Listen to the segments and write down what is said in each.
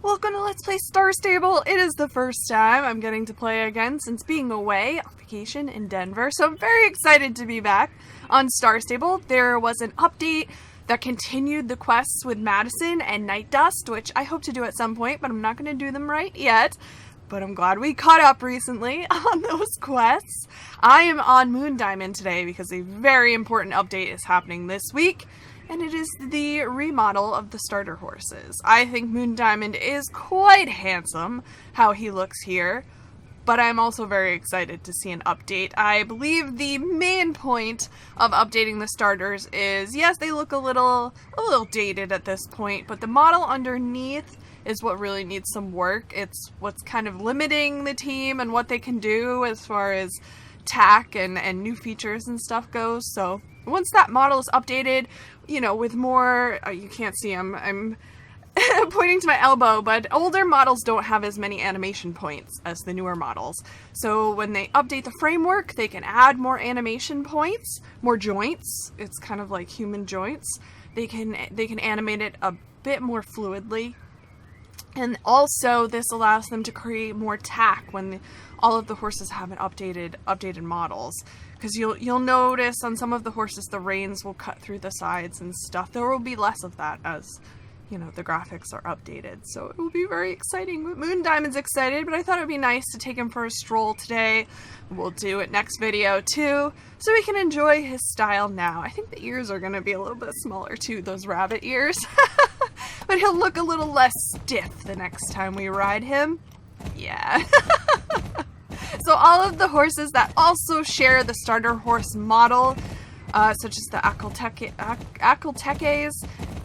Welcome to Let's Play Star Stable. It is the first time I'm getting to play again since being away on vacation in Denver, so I'm very excited to be back on Star Stable. There was an update that continued the quests with Madison and Night Dust, which I hope to do at some point, but I'm not going to do them right yet. But I'm glad we caught up recently on those quests. I am on MoonDiamond today because a very important update is happening this week, and it is the remodel of the starter horses. I think MoonDiamond is quite handsome, how he looks here, but I'm also very excited to see an update. I believe the main point of updating the starters is, yes, they look a little dated at this point, but the model underneath is what really needs some work. It's what's kind of limiting the team and what they can do as far as tack and new features and stuff goes. So once that model is updated, you know, with more, you can't see him, I'm pointing to my elbow, but older models don't have as many animation points as the newer models. So when they update the framework, they can add more animation points, more joints. It's kind of like human joints. They can animate it a bit more fluidly. And also, this allows them to create more tack when all of the horses have an updated models. Because you'll notice on some of the horses the reins will cut through the sides and stuff. There will be less of that as, you know, the graphics are updated. So it will be very exciting. MoonDiamond's excited, but I thought it would be nice to take him for a stroll today. We'll do it next video too, so we can enjoy his style now. I think the ears are going to be a little bit smaller too, those rabbit ears. But he'll look a little less stiff the next time we ride him. Yeah. So all of the horses that also share the starter horse model, such as the Akeltekes,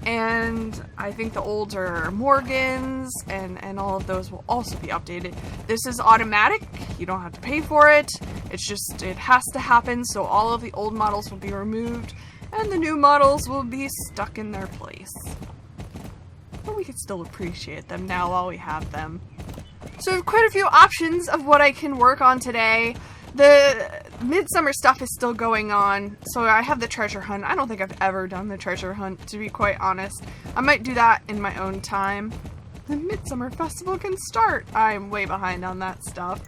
and I think the older Morgans, and all of those will also be updated. This is automatic. You don't have to pay for it. It's just, it has to happen, so all of the old models will be removed, and the new models will be stuck in their place. But we can still appreciate them now while we have them. So we have quite a few options of what I can work on today. The midsummer stuff is still going on, so I have the treasure hunt. I don't think I've ever done the treasure hunt, to be quite honest. I might do that in my own time. The midsummer festival can start. I'm way behind on that stuff.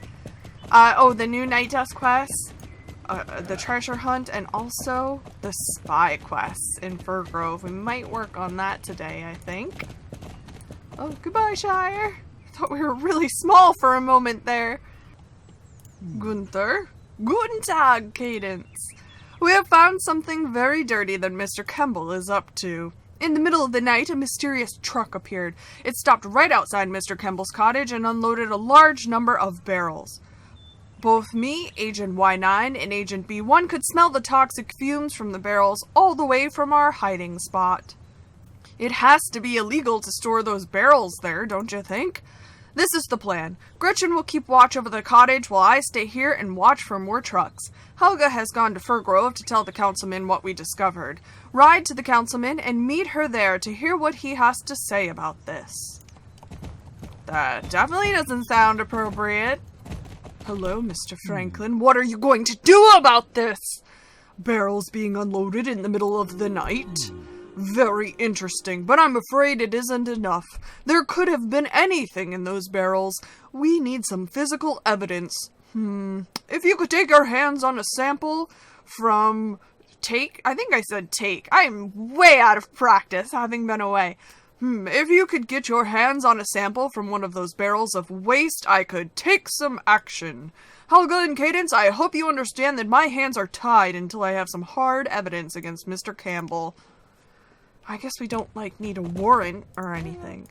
Oh, the new Night Dust quests, the treasure hunt, and also the spy quests in Firgrove. We might work on that today, I think. Oh, goodbye, Shire. I thought we were really small for a moment there. Gunther. Guten Tag, Cadence. We have found something very dirty that Mr. Kembell is up to. In the middle of the night, a mysterious truck appeared. It stopped right outside Mr. Kembell's cottage and unloaded a large number of barrels. Both me, Agent Y9, and Agent B1 could smell the toxic fumes from the barrels all the way from our hiding spot. It has to be illegal to store those barrels there, don't you think? This is the plan. Gretchen will keep watch over the cottage while I stay here and watch for more trucks. Helga has gone to Firgrove to tell the councilman what we discovered. Ride to the councilman and meet her there to hear what he has to say about this. That definitely doesn't sound appropriate. Hello, Mr. Franklin. What are you going to do about this? Barrels being unloaded in the middle of the night? Very interesting, but I'm afraid it isn't enough. There could have been anything in those barrels. We need some physical evidence. If you could take your hands on a sample from I think I said take. I'm way out of practice, having been away. If you could get your hands on a sample from one of those barrels of waste, I could take some action. Helga and Cadence, I hope you understand that my hands are tied until I have some hard evidence against Mr. Kembell. I guess we don't, need a warrant or anything.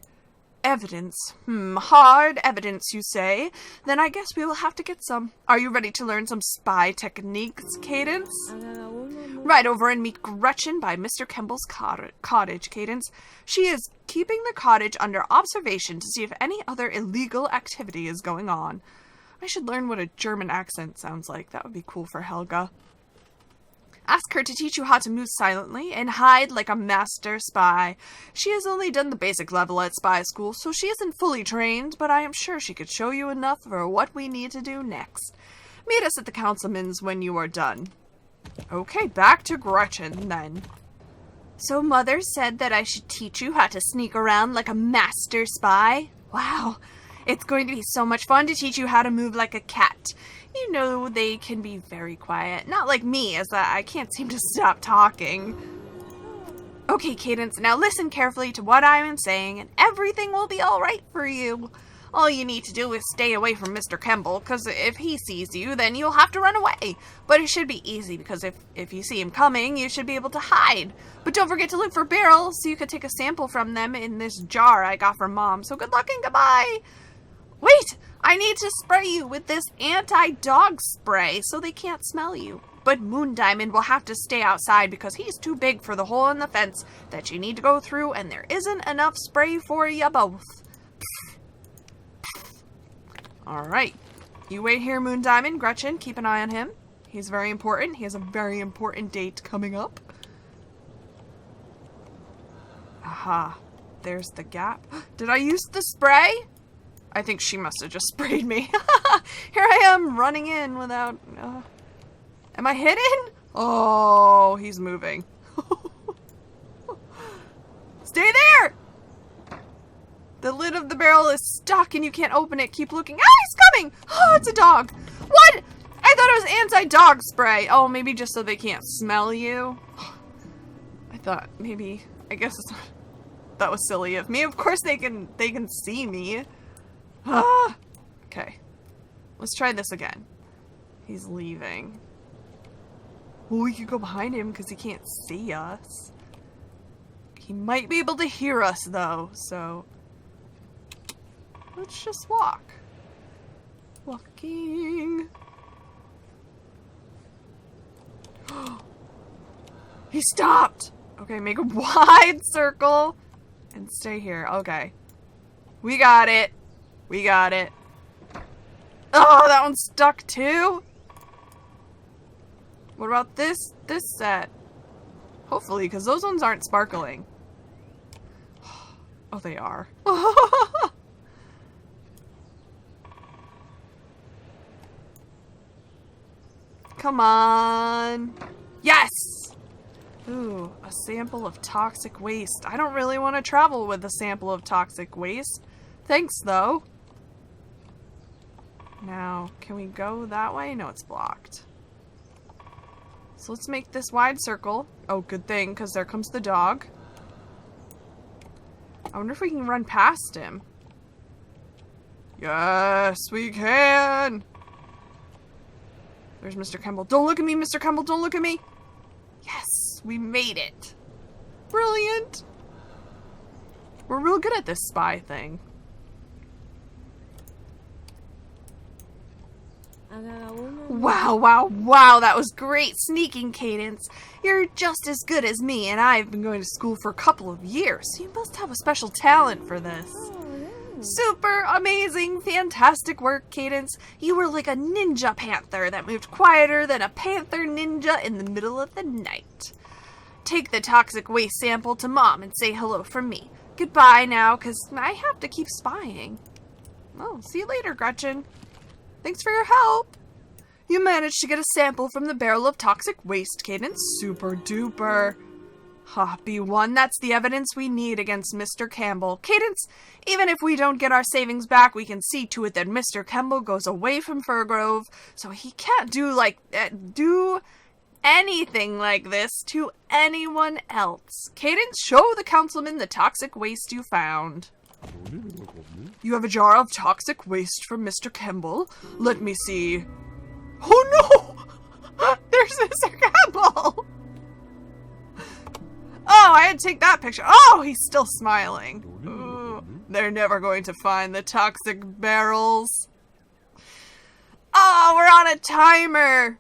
Evidence. Hard evidence, you say? Then I guess we will have to get some. Are you ready to learn some spy techniques, Cadence? Ride over and meet Gretchen by Mr. Kembell's cottage, Cadence. She is keeping the cottage under observation to see if any other illegal activity is going on. I should learn what a German accent sounds like. That would be cool for Helga. Ask her to teach you how to move silently and hide like a master spy. She has only done the basic level at spy school, so she isn't fully trained, but I am sure she could show you enough for what we need to do next. Meet us at the councilman's when you are done. Okay, back to Gretchen, then. So Mother said that I should teach you how to sneak around like a master spy? Wow, it's going to be so much fun to teach you how to move like a cat. You know, they can be very quiet. Not like me, as I can't seem to stop talking. Okay, Cadence, now listen carefully to what I am saying, and everything will be alright for you. All you need to do is stay away from Mr. Kembell, because if he sees you, then you'll have to run away. But it should be easy, because if you see him coming, you should be able to hide. But don't forget to look for barrels, so you could take a sample from them in this jar I got from Mom. So good luck and goodbye! Wait! I need to spray you with this anti-dog spray, so they can't smell you. But MoonDiamond will have to stay outside, because he's too big for the hole in the fence that you need to go through, and there isn't enough spray for you both. Alright. You wait here, MoonDiamond. Gretchen, keep an eye on him. He's very important. He has a very important date coming up. Aha. There's the gap. Did I use the spray? I think she must have just sprayed me. Here I am, running in without... Am I hidden? Oh, he's moving. Stay there! The lid of the barrel is stuck and you can't open it. Keep looking. Ah, he's coming! Oh, it's a dog. What? I thought it was anti-dog spray. Oh, maybe just so they can't smell you. I thought maybe, I guess that was silly of me. Of course they can see me. Ah. Okay. Let's try this again. He's leaving. Well, we could go behind him because he can't see us. He might be able to hear us though, so let's just walk. Walking. He stopped! Okay, make a wide circle and stay here. Okay. We got it. We got it. Oh, that one's stuck too? What about this set? Hopefully, because those ones aren't sparkling. Oh, they are. Come on. Yes! Ooh, a sample of toxic waste. I don't really want to travel with a sample of toxic waste. Thanks, though. Now, can we go that way? No, it's blocked. So let's make this wide circle. Oh, good thing, because there comes the dog. I wonder if we can run past him. Yes, we can! There's Mr. Kembell. Don't look at me, Mr. Kembell, don't look at me! Yes, we made it. Brilliant! We're real good at this spy thing. Wow, wow, wow, that was great sneaking, Cadence. You're just as good as me, and I've been going to school for a couple of years. You must have a special talent for this. Super amazing, fantastic work, Cadence. You were like a ninja panther that moved quieter than a panther ninja in the middle of the night. Take the toxic waste sample to Mom and say hello from me. Goodbye now, because I have to keep spying. Oh, see you later, Gretchen. Thanks for your help. You managed to get a sample from the barrel of toxic waste, Cadence. Super duper. Ha, B1, that's the evidence we need against Mr. Kembell. Cadence, even if we don't get our savings back, we can see to it that Mr. Kembell goes away from Firgrove, so he can't do anything like this to anyone else. Cadence, show the councilman the toxic waste you found. You have a jar of toxic waste from Mr. Kembell. Let me see. Oh no! There's Mr. Kembell! Oh, I had to take that picture. Oh, he's still smiling. Ooh, they're never going to find the toxic barrels. Oh, we're on a timer.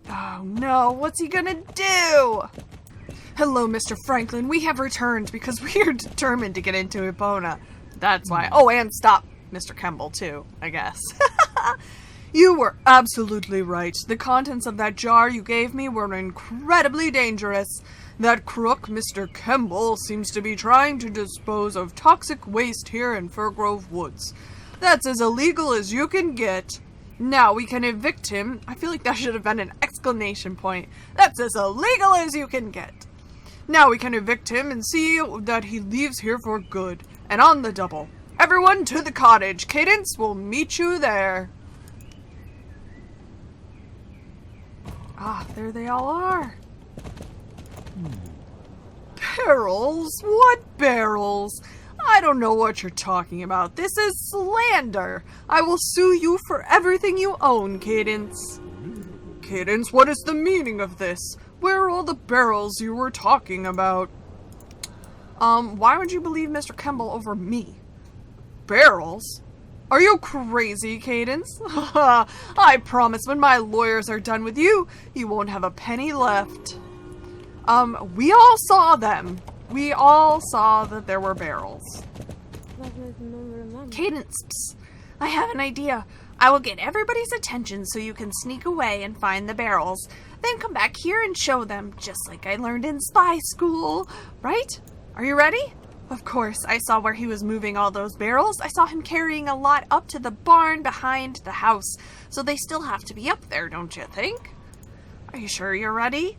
Oh no, what's he gonna do? Hello, Mr. Franklin. We have returned because we are determined to get into Epona. That's why. Oh, and stop Mr. Kembell too, I guess. You were absolutely right. The contents of that jar you gave me were incredibly dangerous. That crook, Mr. Kembell, seems to be trying to dispose of toxic waste here in Firgrove Woods. That's as illegal as you can get. Now we can evict him. I feel like that should have been an exclamation point. That's as illegal as you can get. Now we can evict him and see that he leaves here for good. and on the double. Everyone to the cottage. Cadence will meet you there. Ah, there they all are. Barrels? What barrels? I don't know what you're talking about. This is slander. I will sue you for everything you own, Cadence. Cadence, what is the meaning of this? Where are all the barrels you were talking about? Why would you believe Mr. Kembell over me? Barrels? Are you crazy, Cadence? I promise when my lawyers are done with you, you won't have a penny left. We all saw them. We all saw that there were barrels. Cadence, psst. I have an idea. I will get everybody's attention so you can sneak away and find the barrels. Then come back here and show them, just like I learned in spy school. Right? Are you ready? Of course, I saw where he was moving all those barrels. I saw him carrying a lot up to the barn behind the house. So they still have to be up there, don't you think? Are you sure you're ready?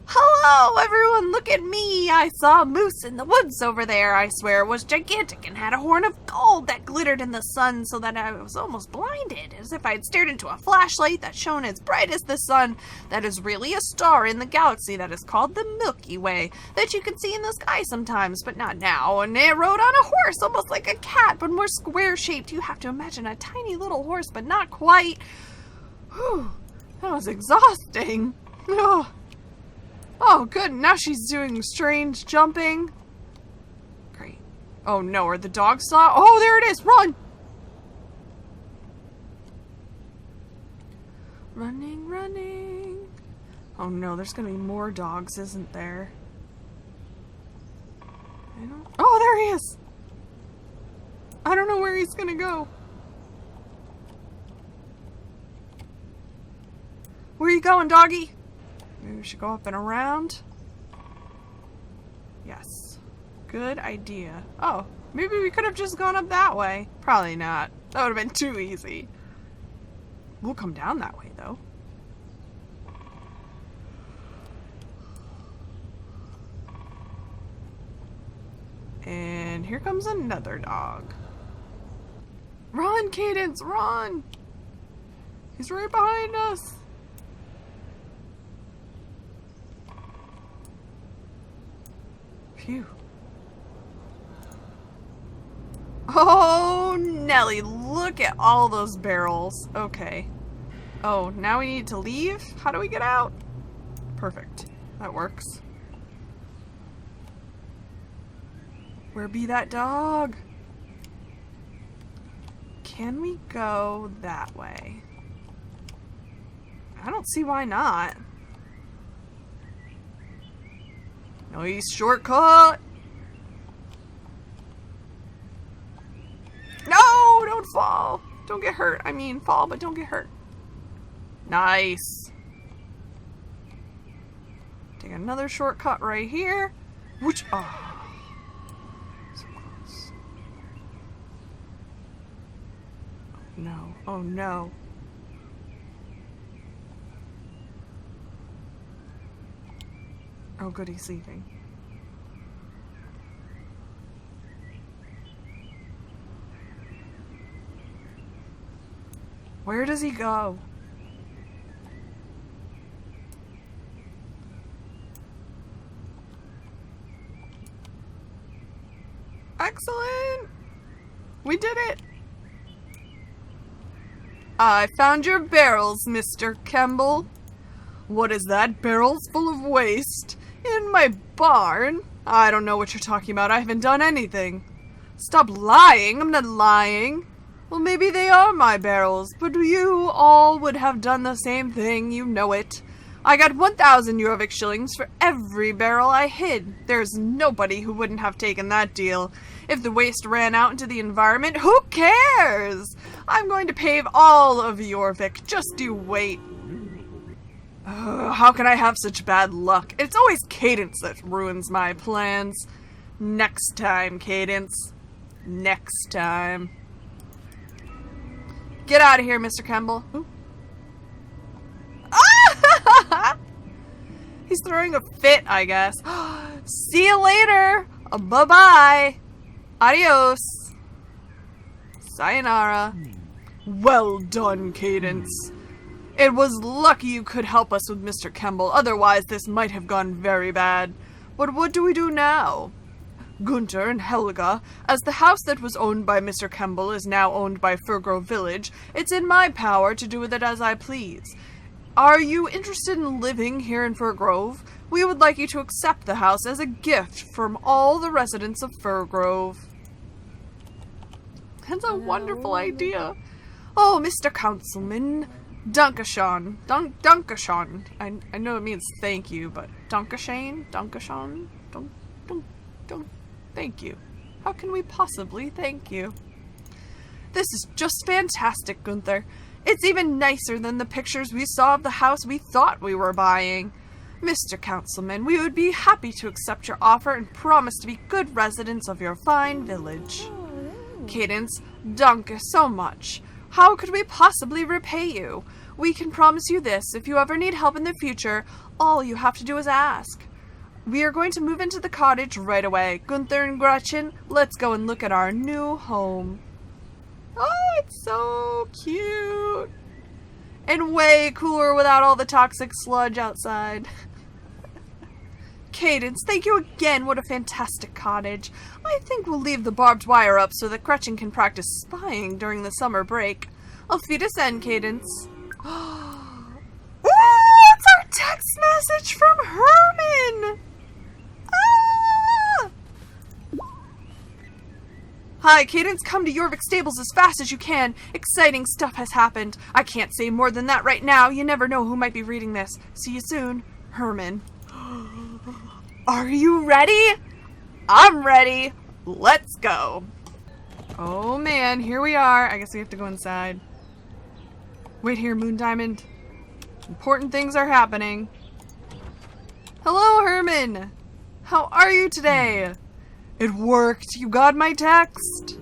Hello, everyone, look at me. I saw a moose in the woods over there. I swear it was gigantic and had a horn of gold that glittered in the sun so that I was almost blinded, as if I had stared into a flashlight that shone as bright as the sun. That is really a star in the galaxy that is called the Milky Way, that you can see in the sky sometimes, but not now. And it rode on a horse, almost like a cat, but more square-shaped. You have to imagine a tiny little horse, but not quite. Whew, that was exhausting. Oh, good. Now she's doing strange jumping. Great. Oh, no. Are the dogs still out? Oh, there it is. Run! Running, running. Oh, no. There's going to be more dogs, isn't there? Oh, there he is. I don't know where he's going to go. Where are you going, doggy? Maybe we should go up and around. Yes. Good idea. Oh, maybe we could have just gone up that way. Probably not. That would have been too easy. We'll come down that way, though. And here comes another dog. Run, Cadence, run! He's right behind us. Phew. Oh, Nelly, look at all those barrels. Okay. Oh, now we need to leave? How do we get out? Perfect. That works. Where be that dog? Can we go that way? I don't see why not. Nice shortcut. No, don't fall. Don't get hurt. I mean, fall, but don't get hurt. Nice. Take another shortcut right here. Which, oh. So close. Oh, no. Oh, no. Oh, good, he's leaving. Where does he go? Excellent! We did it! I found your barrels, Mr. Kembell. What is that? Barrels full of waste? In my barn? I don't know what you're talking about. I haven't done anything. Stop lying. I'm not lying. Well, maybe they are my barrels, but you all would have done the same thing. You know it. I got 1,000 Eurovik shillings for every barrel I hid. There's nobody who wouldn't have taken that deal. If the waste ran out into the environment, who cares? I'm going to pave all of Jorvik. Just you wait. How can I have such bad luck? It's always Cadence that ruins my plans. Next time, Cadence. Next time. Get out of here, Mr. Kembell. Ah! He's throwing a fit, I guess. See you later. Bye-bye. Adios. Sayonara. Well done, Cadence. It was lucky you could help us with Mr. Kembell, otherwise this might have gone very bad. But what do we do now? Gunther and Helga, as the house that was owned by Mr. Kembell is now owned by Firgrove Village, it's in my power to do with it as I please. Are you interested in living here in Firgrove? We would like you to accept the house as a gift from all the residents of Firgrove. That's a wonderful idea. Oh, Mr. Councilman, Dankeschön. Dankeschön. I know it means thank you, but Dankeschön? Dankeschön? Thank you. How can we possibly thank you? This is just fantastic, Gunther. It's even nicer than the pictures we saw of the house we thought we were buying. Mr. Councilman, we would be happy to accept your offer and promise to be good residents of your fine village. Cadence, danke so much. How could we possibly repay you? We can promise you this, if you ever need help in the future, all you have to do is ask. We are going to move into the cottage right away. Gunther and Gretchen, let's go and look at our new home. Oh, it's so cute. And way cooler without all the toxic sludge outside. Cadence, thank you again. What a fantastic cottage. I think we'll leave the barbed wire up so that Gretchen can practice spying during the summer break. Auf Wiedersehen, Cadence. Ooh, it's our text message from Herman. Ah! Hi, Cadence, come to Jorvik Stables as fast as you can. Exciting stuff has happened. I can't say more than that right now. You never know who might be reading this. See you soon, Herman. Are you ready? I'm ready. Let's go. Oh man, here we are. I guess we have to go inside. Wait here, MoonDiamond. Important things are happening. Hello, Herman. How are you today? It worked. You got my text?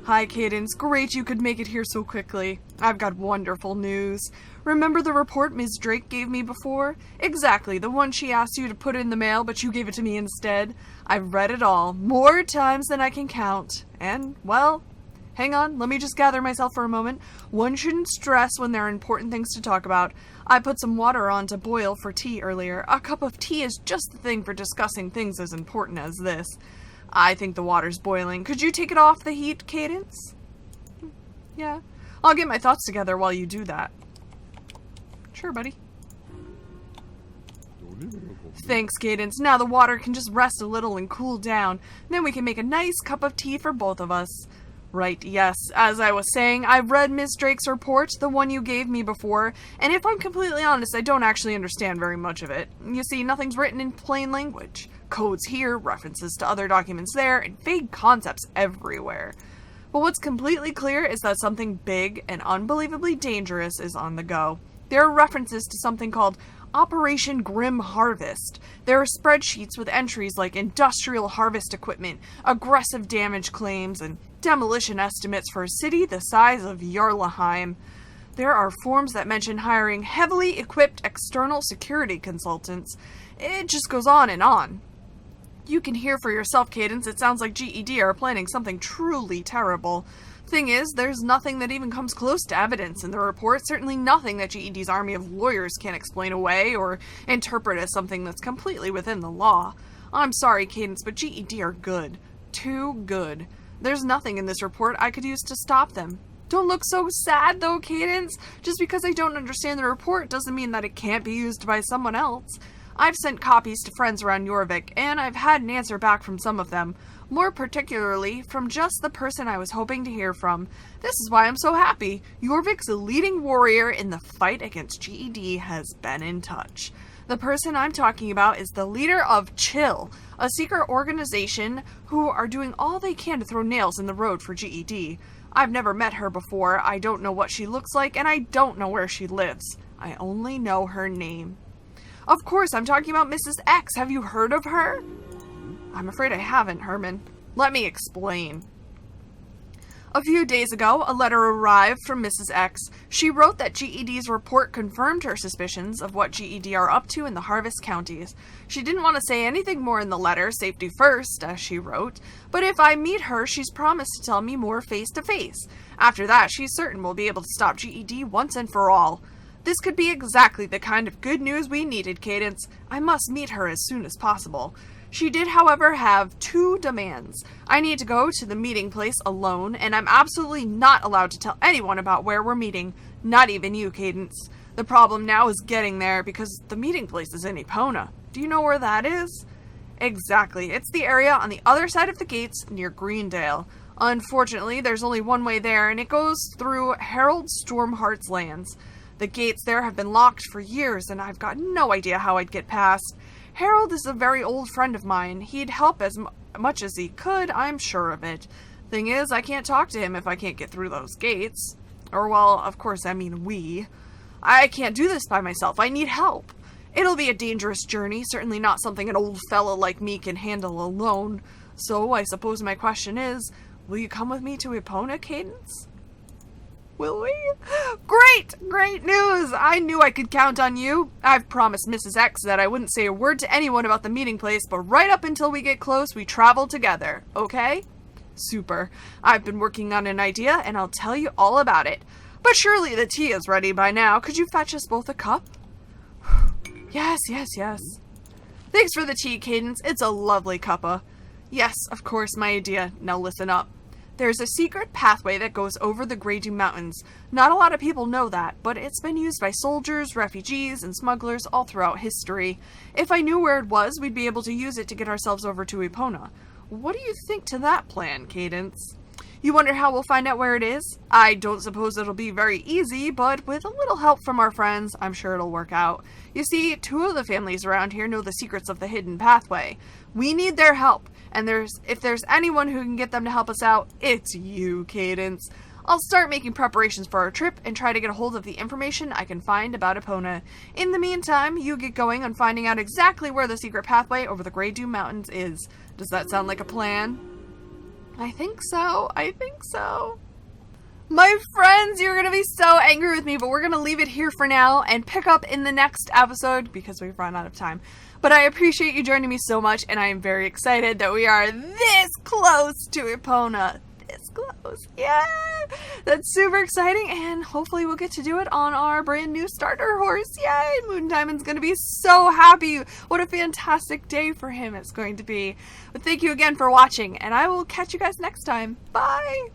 Hi, Cadence. Great you could make it here so quickly. I've got wonderful news. Remember the report Ms. Drake gave me before? Exactly, the one she asked you to put in the mail, but you gave it to me instead. I've read it all, more times than I can count. And, well, hang on, let me just gather myself for a moment. One shouldn't stress when there are important things to talk about. I put some water on to boil for tea earlier. A cup of tea is just the thing for discussing things as important as this. I think the water's boiling. Could you take it off the heat, Cadence? Yeah. I'll get my thoughts together while you do that. Sure, buddy. Thanks, Cadence. Now the water can just rest a little and cool down. Then we can make a nice cup of tea for both of us. Right, yes. As I was saying, I've read Miss Drake's report, the one you gave me before, and if I'm completely honest, I don't actually understand very much of it. You see, nothing's written in plain language. Codes here, references to other documents there, and vague concepts everywhere. But what's completely clear is that something big and unbelievably dangerous is on the go. There are references to something called Operation Grim Harvest. There are spreadsheets with entries like industrial harvest equipment, aggressive damage claims, and demolition estimates for a city the size of Jarlaheim. There are forms that mention hiring heavily equipped external security consultants. It just goes on and on. You can hear for yourself, Cadence, it sounds like GED are planning something truly terrible. Thing is, there's nothing that even comes close to evidence in the report, certainly nothing that GED's army of lawyers can explain away or interpret as something that's completely within the law. I'm sorry, Cadence, but GED are good. Too good. There's nothing in this report I could use to stop them. Don't look so sad, though, Cadence. Just because I don't understand the report doesn't mean that it can't be used by someone else. I've sent copies to friends around Jorvik, and I've had an answer back from some of them. More particularly, from just the person I was hoping to hear from. This is why I'm so happy. Jorvik's leading warrior in the fight against GED has been in touch. The person I'm talking about is the leader of Chill, a secret organization who are doing all they can to throw nails in the road for GED. I've never met her before, I don't know what she looks like, and I don't know where she lives. I only know her name. Of course, I'm talking about Mrs. X. Have you heard of her? I'm afraid I haven't, Herman. Let me explain. A few days ago, a letter arrived from Mrs. X. She wrote that GED's report confirmed her suspicions of what GED are up to in the Harvest counties. She didn't want to say anything more in the letter, safety first, as she wrote, but if I meet her, she's promised to tell me more face to face. After that, she's certain we'll be able to stop GED once and for all. This could be exactly the kind of good news we needed, Cadence. I must meet her as soon as possible. She did, however, have 2 demands. I need to go to the meeting place alone, and I'm absolutely not allowed to tell anyone about where we're meeting, not even you, Cadence. The problem now is getting there, because the meeting place is in Epona. Do you know where that is? Exactly. It's the area on the other side of the gates near Greendale. Unfortunately, there's only one way there, and it goes through Harold Stormheart's lands. The gates there have been locked for years, and I've got no idea how I'd get past. Harold is a very old friend of mine. He'd help as much as he could, I'm sure of it. Thing is, I can't talk to him if I can't get through those gates. Or, well, of course, I mean we. I can't do this by myself. I need help. It'll be a dangerous journey, certainly not something an old fella like me can handle alone. So, I suppose my question is, will you come with me to Epona, Cadence? Will we? Great news! I knew I could count on you. I've promised Mrs. X that I wouldn't say a word to anyone about the meeting place, but right up until we get close, we travel together, okay? Super. I've been working on an idea, and I'll tell you all about it. But surely the tea is ready by now. Could you fetch us both a cup? Yes. Thanks for the tea, Cadence. It's a lovely cuppa. Yes, of course, my idea. Now listen up. There's a secret pathway that goes over the Grey Dew Mountains. Not a lot of people know that, but it's been used by soldiers, refugees, and smugglers all throughout history. If I knew where it was, we'd be able to use it to get ourselves over to Epona. What do you think to that plan, Cadence? You wonder how we'll find out where it is? I don't suppose it'll be very easy, but with a little help from our friends, I'm sure it'll work out. You see, 2 of the families around here know the secrets of the hidden pathway. We need their help, and if there's anyone who can get them to help us out, it's you, Cadence. I'll start making preparations for our trip and try to get a hold of the information I can find about Epona. In the meantime, you get going on finding out exactly where the secret pathway over the Grey Dew Mountains is. Does that sound like a plan? I think so. My friends, you're going to be so angry with me, but we're going to leave it here for now and pick up in the next episode because we've run out of time. But I appreciate you joining me so much, and I am very excited that we are this close to Epona. This close. Yeah! That's super exciting, and hopefully we'll get to do it on our brand new starter horse. Yay! MoonDiamond's going to be so happy. What a fantastic day for him it's going to be. But thank you again for watching, and I will catch you guys next time. Bye!